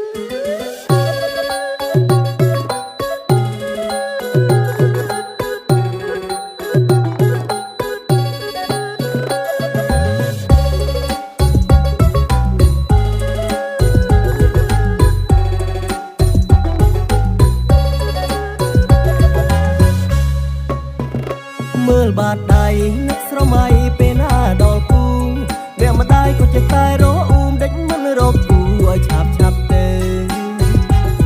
មើលបាតដៃនឹកស្រមៃពេលណាដល់គូវាម្ដាយក៏ចេះតែរអ៊ូមដេញមិនរកគូឲ្យឆាប់ទេ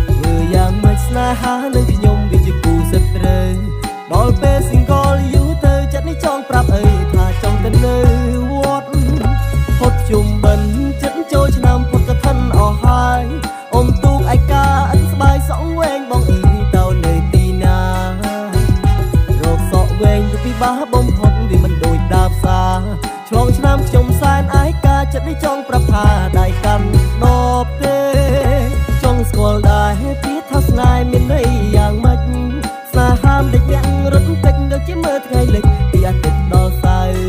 ធ្វើយ៉ាងមិនស្នេហានឹងខ្ញុំវាជាគូសិតត្រូវដល់ពេល single យូរទៅចិត្តនេះចង់ប្រាប់អីថាចង់ទៅនៅវត្តផុតជុំបិណ្ឌចិត្តចូលឆ្នាំពុទ្ធកឋិនអស់ហើយអ៊ំទូកឯកាអិនស្បាយសងវែងបងអ៊ីទៅនៅទីណារកសក់វែងទៅពីបាបំផុតវាមិនដូចដើរផ្សារឆ្លងឆ្នាំខ្ញុំសែនឯកាចិត្តនេះចង់ប្រាប់ថាដៃកាន់ដបទេចង់ស្គាល់ដែរពីថាស្នេហ៍មានន័យយ៉ាងម៉េចស្នេហាមិនដេញរត់ពេញដូចជាមើលថ្ងៃលិចពីអាទិត្យដល់សៅរ៍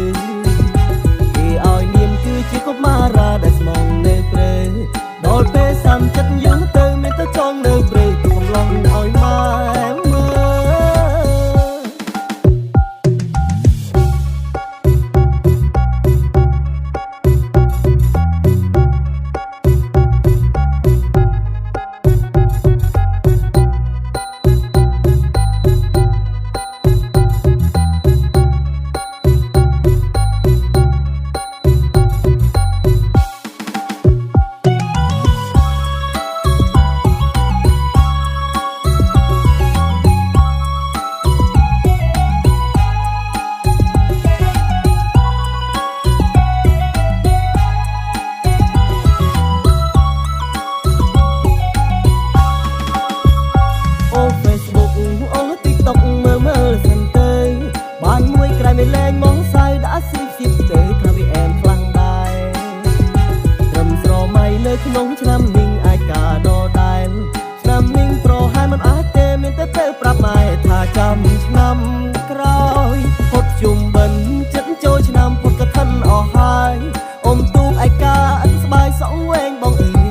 គេឲ្យនាមគឺជាកុមារាដែលស្មងនៅព្រៃដល់ពេលសាំចិត្តយូរទៅមានតែចង់នៅព្រៃកំឡុងឲ្យម៉ែមើលไม่แรงมองใส่đãสิบទៅថាវាអែមខ្លាំងដែរត្រឹមស្រមៃនៅក្នុងឆ្នាំនេះអាចកាដដែលឆ្នាំនេះប្រហែលមិនអាចទេមានតែទៅប្រាប់ម៉ែថាចាំឆ្នាំក្រោយផុតជុំបិណ្ឌចិត្តចូលឆ្នាំពុទ្ធកឋិនអស់ហើយអ៊ំទូកឯកាអិនស្បាយសងវែងបងអ៊ី